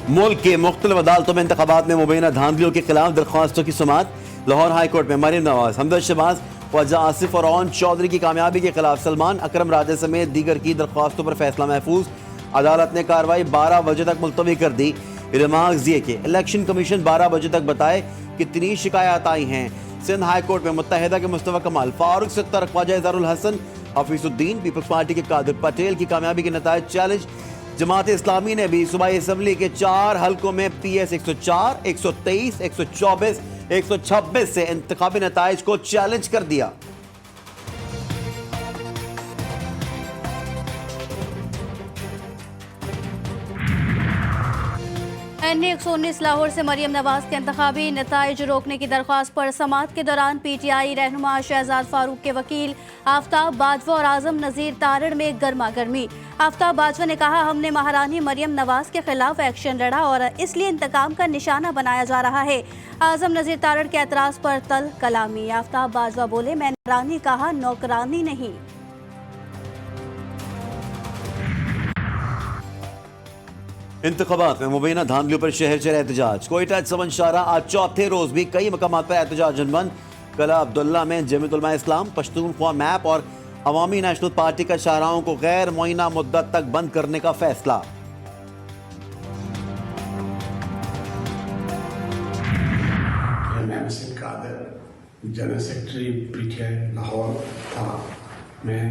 मुल्क के मुख्तलिफ अदालतों में इंतखाबात में मुबैना धांधलियों के खिलाफ दरख्वास्तों की समाअत। लाहौर हाई कोर्ट में मरीम नवाज, हमदर्द शहबाज, ख्वाजा आसिफ और ओन चौधरी की कामयाबी के खिलाफ सलमान अकरम राजा समेत दीगर की दरख्वास्तों पर फैसला महफूज। अदालत ने कार्रवाई 12 बजे तक मुलतवी कर दी। रिमार्क्स ये कि इलेक्शन कमीशन 12 बजे तक बताए कितनी शिकायत आई हैं। सिंध हाई कोर्ट में मुत्तहिदा के मुस्तफा कमाल, फारूक सत्तर, ख्वाजा इज़हारुल हसन, हफीजुद्दीन, पीपल्स पार्टी के कादिर पटेल की कामयाबी के नतायज चैलेंज। जमात इस्लामी ने भी सूबाई असम्बली के 4 हल्कों में PS 104, 123, 124, 126 से इंतखाबी नतायज को चैलेंज कर दिया। NA 119 लाहौर से मरियम नवाज के इंतखाबी नताइज रोकने की दरख्वास्त पर समाअत के दौरान PTI रहनुमा शहजाद फारूक के वकील आफ्ताब बाजवा और आजम नजीर तारड़ में गर्मा गर्मी। आफ्ताब बाजवा ने कहा, हमने महारानी मरियम नवाज के खिलाफ एक्शन लड़ा और इसलिए इंतकाम का निशाना बनाया जा रहा है। आजम नजीर तारड़ के एतराज पर तल कलामी। आफ्ताब बाजवा बोले, मैंने रानी कहा, नौकरानी नहीं। इंतखाबात में मुबैना धांधलियों पर शहर चले एहतजाज। कोयटा समन शाहरा आज चौथे रोज भी कई मकामात पर एहतजाज जनबंद। कला अब्दुल्ला में जमीयत उलमा इस्लाम, पश्तूनख्वा मैप और अवामी नेशनल पार्टी का शाहराओं को गैर मुअय्यना मुद्दत तक बंद करने का फैसला। मैं Waseem Qadir, general secretary PTI Lahore था। मैं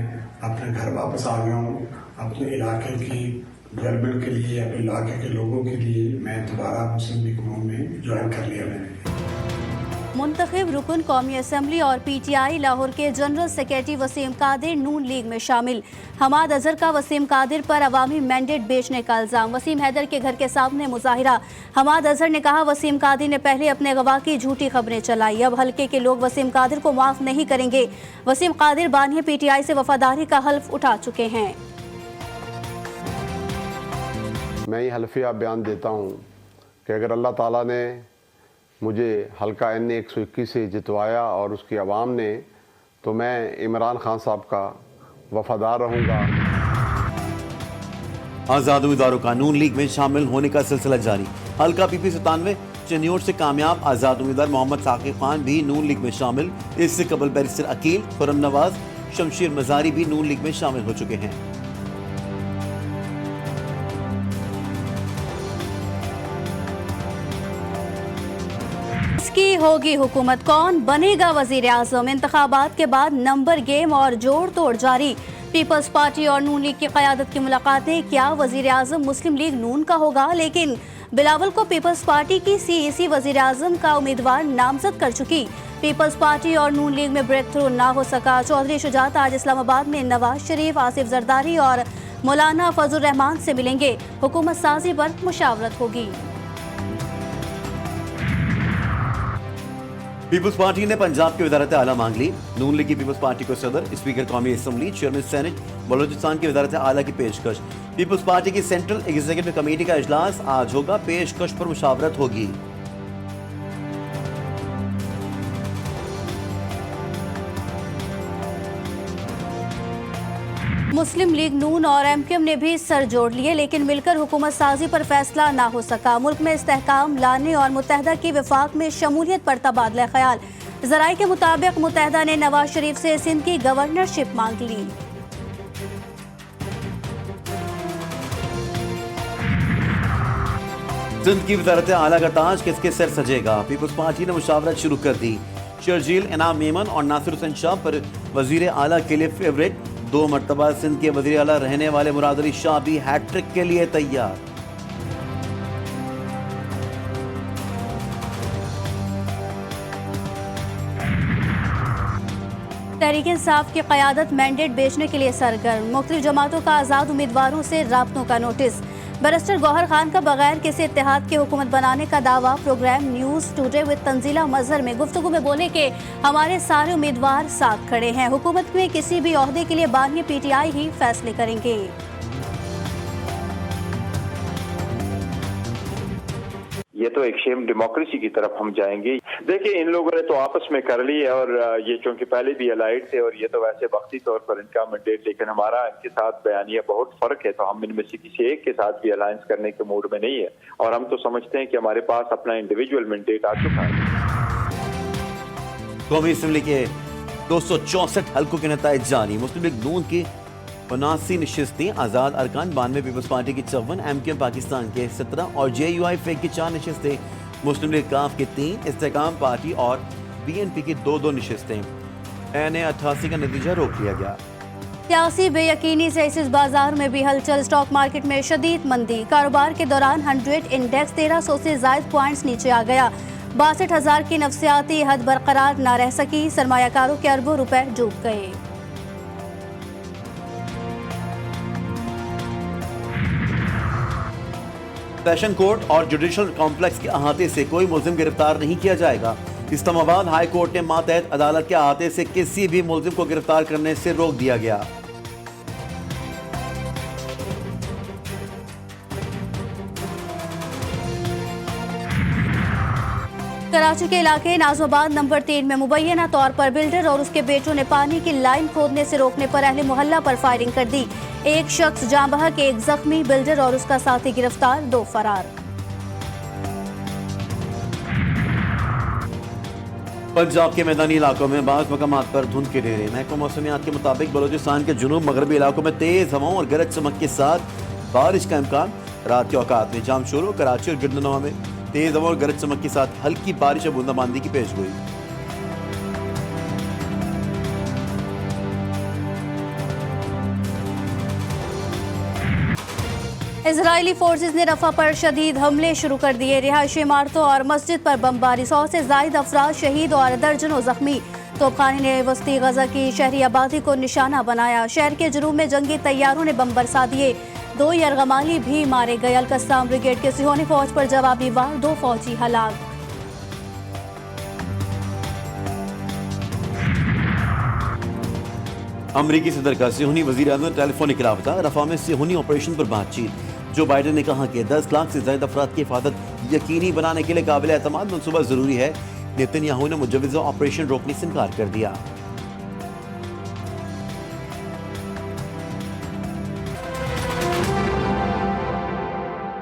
अपने घर वापस आ गया हूँ। अपने इलाके की डेवलपमेंट के लिए, अपने इलाके के लोगों के लिए मैं दोबारा मुस्लिम लीग में ज्वाइन कर लिया मैंने। मुंतखब रुकन कौमी असम्बली और PTI लाहौर के जनरल सेक्रेटरी वसीम कादिर नून लीग में शामिल। हमाद अजहर का वसीम कादिर पर अवामी मैंडेट बेचने का इल्जाम। वसीम हैदर के घर के सामने मुजाहिरा। हमाद अजहर ने कहा, वसीम कादिर ने पहले अपने गवाह की झूठी खबरें चलाई, अब हल्के के लोग वसीम कादिर को माफ नहीं करेंगे। वसीम कादिर बानिया PTI से वफादारी का हल्फ उठा चुके हैं। मैं ये हल्फिया बयान देता हूँ कि अगर अल्लाह ताला ने मुझे हल्का NA 121 से जितवाया और उसकी आवाम ने, तो मैं इमरान खान साहब का वफादार रहूँगा। आज़ाद उम्मीदवारों का नून लीग में शामिल होने का सिलसिला जारी। हल्का PP 97 चन्योट से कामयाब आज़ाद उम्मीदवार मोहम्मद साकिब खान भी नून लीग में शामिल। इससे कबल बैरिस्टर अकील, खुर्रम नवाज, शमशीर मजारी भी नून लीग में शामिल हो चुके हैं। की होगी हुकूमत, कौन बनेगा वजीर आजम? इंतखाबात के बाद नंबर गेम और जोड़ तोड़ जारी। पीपल्स पार्टी और नून लीग की क़यादत की मुलाकातें। क्या वजीर आजम मुस्लिम लीग नून का होगा? लेकिन बिलावल को पीपल्स पार्टी की CEC वजीर आजम का उम्मीदवार नामजद कर चुकी। पीपल्स पार्टी और नून लीग में ब्रेक थ्रू ना हो सका। चौधरी शुजात आज इस्लामाबाद में नवाज शरीफ, आसिफ जरदारी और मौलाना फजल रहमान से मिलेंगे। हुकूमत साजी पर मुशावरत होगी। पीपल्स पार्टी ने पंजाब की वजारत आला मांग ली। नून लीग की पीपल्स पार्टी को सदर, स्पीकर कौमी असम्बली, चेयरमैन सेनेट, बलोचिस्तान की वजारत आला की पेशकश। पीपल्स पार्टी की सेंट्रल एग्जीक्यूटिव कमेटी का इजलास आज होगा। पेशकश पर मुशावरत होगी। मुस्लिम लीग नून और MQM ने भी सर जोड़ लिए, लेकिन मिलकर हुकूमत साजी पर फैसला ना हो सका। मुल्क में इस्तेहकाम लाने और मुत्तहदा की वफाक में शमूलियत पर तबादला ख्याल। ज़राए के मुताबिक मुत्तहदा ने नवाज शरीफ से सिंध की गवर्नरशिप मांग ली। सिंध की वजारत आला का ताज किसके सर सजेगा? पीपल्स पार्टी ने मुशावरत शुरू कर दी। शर्जील, इनाम मेमन और नासिर हुसैन शाह पर वजीर आला के लिए फेवरेट। 2 मरतबा सिंध के वजीर आला रहने वाले मुराद अली शाह भी हैट्रिक के लिए तैयार। तहरीक इंसाफ की क़यादत मैंडेट बेचने के लिए सरगर्म। मुख्तलिफ जमातों का आज़ाद उम्मीदवारों से राब्तों का नोटिस। बैरिस्टर गौहर खान का बगैर किसी इत्तेहाद की हुकूमत बनाने का दावा। Program news today with Tanzeela Mazhar में गुफ्तगू में बोले कि हमारे सारे उम्मीदवार साथ खड़े हैं। हुकूमत में किसी भी ओहदे के लिए बानिया PTI ही फैसले करेंगे। ये तो एक शेम डेमोक्रेसी की तरफ हम जाएंगे। देखिए, इन लोगों ने तो आपस में कर ली है और ये चूंकि पहले भी अलाइड थे और ये तो वैसे वक्ती तौर पर इनका मैंडेट, लेकिन हमारा इनके साथ बयानिया बहुत फर्क है, तो हम इनमें से किसी एक के साथ भी अलायंस करने के मूड में नहीं है और हम तो समझते हैं कि हमारे पास अपना इंडिविजुअल मैंडेट आ चुका है। कौमी असम्बली के 264 हल्कों के नताइज जारी। मुस्लिम लीग नून की 79 नशिस्तें, आज़ाद अरकान 92, पीपल्स पार्टी की 54, MKM पाकिस्तान के 17 और JUI फेक की 4 नशिस्तें, मुस्लिम लीग काफ की 3, इस्तेकाम पार्टी और BNP की 2-2 नशिस्तें। NA 88 का नतीजा रोक लिया गया। सियासी बेयकीनी से इस बाजार में भी हलचल। स्टॉक मार्केट में शदीद मंदी। कारोबार के दौरान 100 इंडेक्स 1300 से ज्यादा पॉइंट्स नीचे आ गया। 62,000 की नफसियाती हद बरकरार न रह सकी। सरमायाकारों के अरबों रुपए डूब गए। सेशन कोर्ट और जुडिशल कॉम्प्लेक्स के अहाते से कोई मुलजिम गिरफ्तार नहीं किया जाएगा। इस्लामाबाद हाई कोर्ट ने मातहत अदालत के अहाते से किसी भी मुलजिम को गिरफ्तार करने से रोक दिया गया। कराची के इलाके नाजमाबाद नंबर 3 में मुबैना तौर पर बिल्डर और उसके बेटों ने पानी की लाइन खोदने से रोकने पर अहले मोहल्ला पर फायरिंग कर दी। एक शख्स जाँ बहक, एक जख्मी। बिल्डर और उसका साथी गिरफ्तार, 2 फरार। पंजाब के मैदानी इलाकों में बाज़ मकामात पर धुंध के डेरे। महकमा मौसमियात के मुताबिक बलोचिस्तान के जुनूब मगरबी इलाकों में तेज हवाओं और गरज चमक के साथ बारिश का इम्कान। रात के औकात में जाम शुरू। कराची और गिरदनवा में तेज हवा और गरज चमक के साथ हल्की बारिश और बूंदाबांदी की पेशगोई। इजरायली फोर्सेस ने रफा पर शदीद हमले शुरू कर दिए। रिहायशी इमारतों और मस्जिद पर बमबारी। 100 से ज्यादा अफराद शहीद और दर्जनों जख्मी। तोपखाने ने वस्ती गजा की शहरी आबादी को निशाना बनाया। शहर के जुनूब में जंगी तैयारों ने बम बरसा दिए। 2 यरगमाली भी मारे गए। अलकस्साम ब्रिगेड के सिहोनी फौज पर जवाबी वार, 2 फौजी हलाक। अमरीकी सदर का सिहोनी वजीर आज़म टेलीफोनिक राबता। रफा में सिहोनी ऑपरेशन पर बातचीत। जो बाइडन ने कहा कि 10 लाख से ज्यादा अफराद की हिफाजत यकीनी बनाने के लिए काबिल एतमाद मनसूबा जरूरी है। नेतन्याहू ने मुजव्वज़ा ऑपरेशन रोकने से इनकार कर दिया।